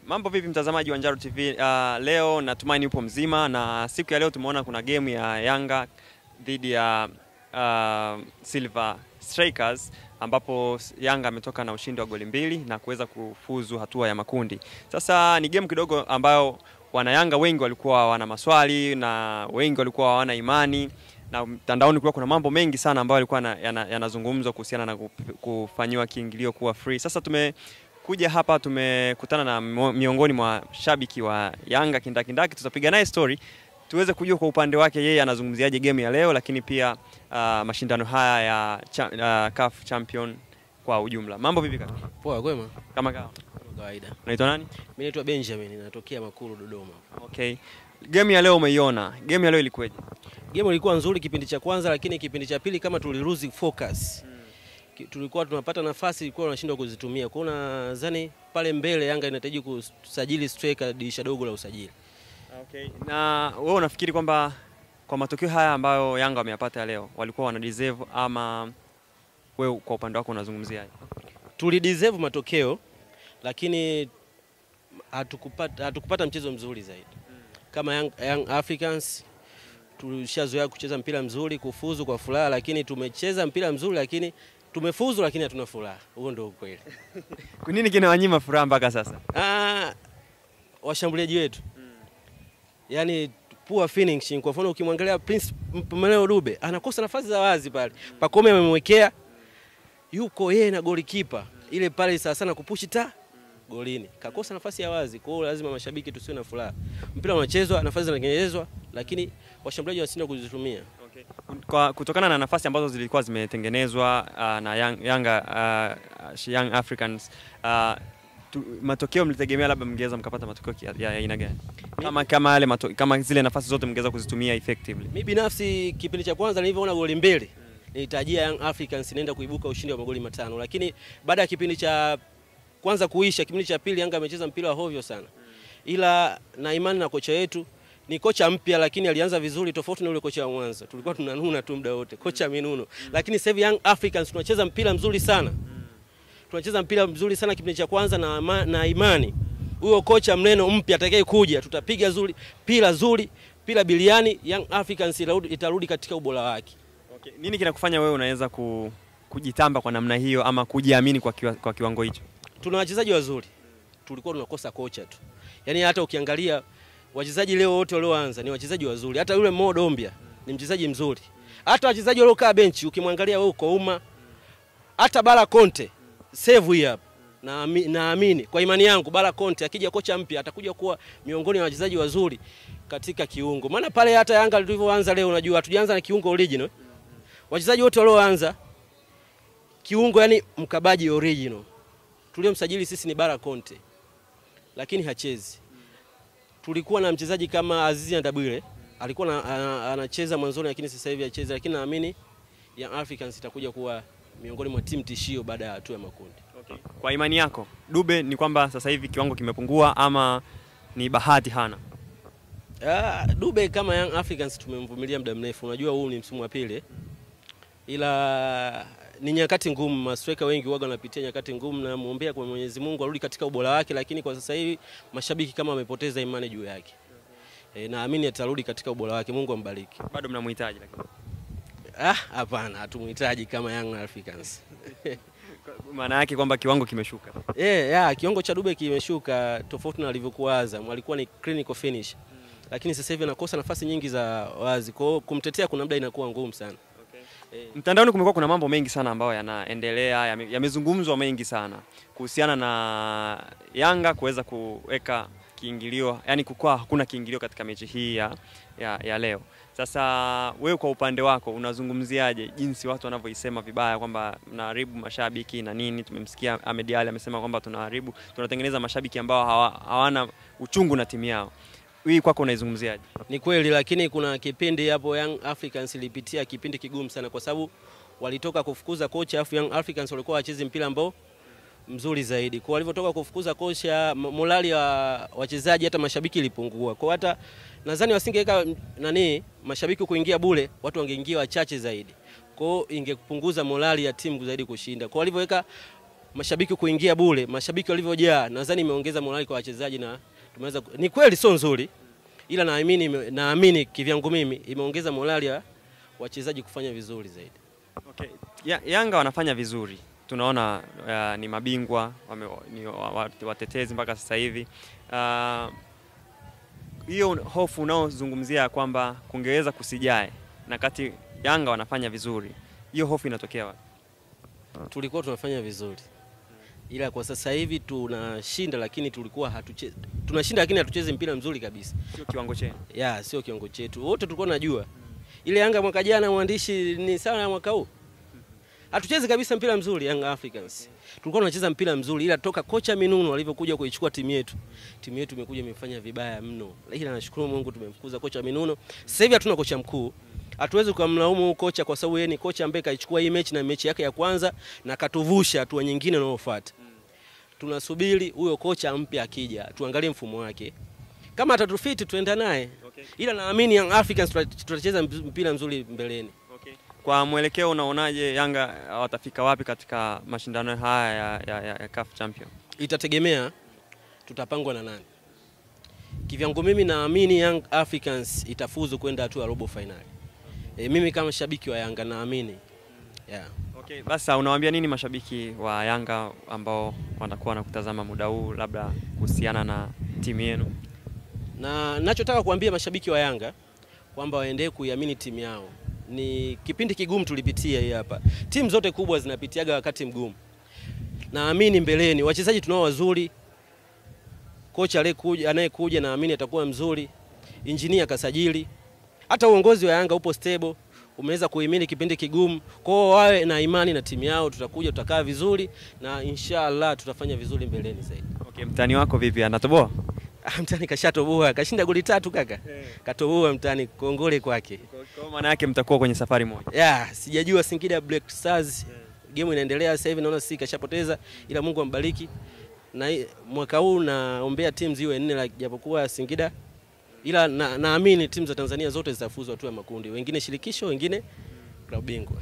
Mambo vipi mtazamaji wa Njaro TV? Leo natumaini upo mzima, na siku ya leo tumeona kuna game ya Yanga dhidi ya Silver Strikers, ambapo Yanga ametoka na ushindi wa goli 2 na kuweza kufuzu hatua ya makundi. Sasa ni game kidogo ambayo wana Yanga wengi walikuwa wana maswali na wengi walikuwa hawana imani, na mtandaoni kuna mambo mengi sana ambayo yalikuwa yanazungumzwa kuhusiana na kufanywa kiingilio kuwa free. Sasa kuja hapa tumekutana na miongoni mwa shabiki wa Yanga kindakindaki, tutapiga naye story tuweze kujua kwa upande wake yeye anazungumziaje game ya leo, lakini pia mashindano haya ya CAF Champion kwa ujumla. Mambo vipi kaka? Poa, kwema. Kama kawaida. Unaitwa nani? Mimi naitwa Benjamin, natokea Makuru, Dodoma. Okay. Game ya leo umeiona? Game ya leo ilikuwaje? Game ilikuwa nzuri kipindi cha kwanza, lakini kipindi cha pili kama tulilose focus. Tulikuwa tunapata nafasi, ilikuwa tunashindwa kuzitumia. Kwa nadhani pale mbele Yanga inahitaji kusajili striker dirisha dogo la usajili. Okay. Na wewe unafikiri kwamba kwa matokeo haya ambayo Yanga wameyapata leo walikuwa wana deserve, ama wewe kwa upande wako unazungumziaje? Tulideserve matokeo, lakini hatukupata mchezo mzuri zaidi. Kama Young Africans tulishazoea kucheza mpira mzuri, kufuzu kwa furaha, lakini tumecheza mpira mzuri lakini tumefuzu lakini hatuna furaha. Huo ndio ukweli. Kwa nini kinawanyima furaha mpaka sasa? Washambuliaji wetu. Yaani poor finishing. Kwa mfano ukimwangalia Prince Mpumelelo Dube anakosa nafasi za wazi pale. Pacome amemwekea, yuko yeye na golikipa. Ile pale sana kupushi golini. Kakosa nafasi ya wazi. Kwa hiyo lazima mashabiki tusiwe na furaha. Mpira unachezwa, nafasi zinatengenezwa, lakini washambuliaji wasindwa kuzitumia. Okay. Kutokana na nafasi ambazo zilikuwa zimetengenezwa na Young Africans, matokeo mlitegemea labda mngeweza mkapata matokeo ya aina gani? Kama zile nafasi zote mngeweza kuzitumia effectively. Mimi binafsi kipindi cha kwanza nilivyoona goli 2, nilitarajia Young Africans inaenda kuibuka ushindi wa magoli 5, lakini baada ya kipindi cha kwanza kuisha, kipindi cha pili Yanga amecheza mpira wa hovyo sana. Ila na imani na kocha wetu, ni kocha mpya lakini alianza vizuri tofauti na yule kocha wa mwanzo. Tulikuwa tunanuna tu muda wote, kocha minuno. Lakini sasa hivi Young Africans tunacheza mpira mzuri sana. Tunacheza mpira mzuri sana kipindi cha kwanza, na imani huyo kocha mneno mpya atakaye kuja tutapiga zuri, pila biliani, Young Africans itarudi katika ubora wake. Okay. Nini kinakufanya wewe unaweza kujitamba kwa namna hiyo ama kujiamini kwa kiwango hicho? Tuna wachezaji wazuri. Tulikuwa tunakosa kocha tu. Yaani hata ukiangalia wachezaji leo wote walioanza ni wachezaji wazuri. Hata yule Mo Dombia ni mchezaji mzuri. Hata wachezaji waliokaa benchi ukimwangalia wewe uko Uma, hata Bala Conte save hii hapa. Naamini kwa imani yangu Bala Conte akija kocha mpya atakuja kuwa miongoni mwa wachezaji wazuri katika kiungo. Maana pale hata Yanga tulivyoanza leo, unajua hatujaanza na kiungo original. Wachezaji wote walioanza kiungo, yani mkabaji original. Tuliomsajili sisi ni Bala Conte, lakini hachezi. Tulikuwa na mchezaji kama Azizi Ndabwile, alikuwa anacheza mwanzoni lakini sasa hivi hachezi, lakini naamini Young Africans itakuja kuwa miongoni mwa timu tishio baada ya hatua ya makundi. Okay. Kwa imani yako, Dube ni kwamba sasa hivi kiwango kimepungua ama ni bahati hana? Dube kama Young Africans tumemvumilia muda mrefu. Unajua huu ni msimu wa pili. Ila ni nyakati ngumu, mastreka wengi waga wanapitia nyakati ngumu, na muombea kwa Mwenyezi Mungu arudi katika ubora wake, lakini kwa sasa hivi mashabiki kama wamepoteza imani juu yake. Naamini atarudi katika ubora wake, Mungu ambariki. Bado mnamhitaji lakini? Hapana, hatumhitaji kama Young Africans. Maana yake kwamba kiwango kimeshuka. Kiwango cha Dube kimeshuka tofauti na alivyokuwa Azam. Alikuwa ni clinical finish. Lakini sasa hivi anakosa nafasi nyingi za wazi. Kwa hiyo kumtetea kuna muda inakuwa ngumu sana. Mtandaoni kumekuwa kuna mambo mengi sana ambayo yanaendelea, yamezungumzwa mengi sana kuhusiana na Yanga kuweza kuweka kiingilio, yani kukua hakuna kiingilio katika mechi hii ya leo. Sasa wewe kwa upande wako unazungumziaje jinsi watu wanavyoisema vibaya kwamba mnaharibu mashabiki na nini? Tumemsikia Ahmed Ally amesema kwamba tunatengeneza mashabiki ambao hawana uchungu na timu yao. Wewe kwako unaizungumziaje? Ni kweli, lakini kuna kipindi hapo Young Africans ilipitia kipindi kigumu sana, kwa sababu walitoka kufukuza kocha, afu Young Africans walikuwa wachezi mpira ambao mzuri zaidi. Kwa walivyotoka kufukuza kocha, morali wa wachezaji hata mashabiki ilipungua. Kwa hata nadhani wasingeweka mashabiki kuingia bure, watu wangeingia wachache zaidi. Kwa ingekupunguza morali ya timu zaidi kushinda. Kwa walivyoweka mashabiki kuingia bure, mashabiki walivyojaa, nadhani imeongeza morali kwa wachezaji na tumeweza. Ni kweli sio nzuri, ila naamini kivyangu mimi imeongeza morali ya wachezaji kufanya vizuri zaidi. Okay. Yanga wanafanya vizuri. Tunaona ni mabingwa, ni watetezi mpaka sasa hivi. Hiyo hofu unaozungumzia kwamba kungeweza kusijae na kati Yanga wanafanya vizuri, hiyo hofu inatokea wapi? Tulikuwa tunafanya vizuri, ila kwa sasa hivi tunashinda, lakini tunashinda lakini hatuchezi mpira mzuri kabisa. Sio kiwango chetu. Sio kiwango chetu. Wote tulikuwa tunajua. Ile Yanga mwaka jana mwandishi ni sawa na mwaka huu. Hatuchezi kabisa mpira mzuri Young Africans. Tulikuwa tunacheza mpira mzuri, ila toka kocha Minuno alivyokuja kuichukua timu yetu imekuja imefanya vibaya mno. Ila nashukuru Mungu tumemfukuza kocha Minuno. Sasa hivi hatuna kocha mkuu. Hatuwezi kumlaumu kocha kwa sababu yeye ni kocha ambaye kaichukua hii mechi na mechi yake ya kwanza na katuvusha hatua nyingine inayofuata. Tunasubiri huyo kocha mpya akija, tuangalie mfumo wake. Kama atatufiti tuenda naye. Okay. Ila naamini Young Africans tutacheza mpira mzuri mbeleni. Okay. Kwa mwelekeo unaonaje Yanga watafika wapi katika mashindano haya ya CAF Champion? Itategemea tutapangwa na nani. Kivyangu mimi naamini Young Africans itafuzu kwenda hatua ya robo finali. Mimi kama shabiki wa Yanga naamini. Okay, basi unawaambia nini mashabiki wa Yanga ambao watakuwa wanakutazama muda huu labda kuhusiana na timu yenu? Na ninachotaka kuambia mashabiki wa Yanga kwamba waendelee kuiamini timu yao. Ni kipindi kigumu tulipitia hii hapa. Timu zote kubwa zinapitiaga wakati mgumu. Naamini mbeleni wachezaji tunao wazuri. Kocha anayekuja naamini atakuwa mzuri. Engineer kasajili. Hata uongozi wa Yanga upo stable, umeweza kuhimili kipindi kigumu. Kwa hiyo wawe na imani na timu yao, tutakaa vizuri na inshallah tutafanya vizuri mbeleni zaidi. Okay, mtani wako vipi, anatoboa? Mtani kashatoboa, kashinda goli 3 kaka. Katoboa mtani, kongole kwake. Kwa maana yake mtakuwa kwenye safari moja. Sijajua Singida Black Stars game inaendelea sasa hivi, naona si kashapoteza, ila Mungu ambariki. Na mwaka huu naombea timu ziwe 4 japokuwa Singida, ila naamini timu za Tanzania zote zitafuzu hatua ya makundi, wengine shirikisho, wengine klabu bingwa.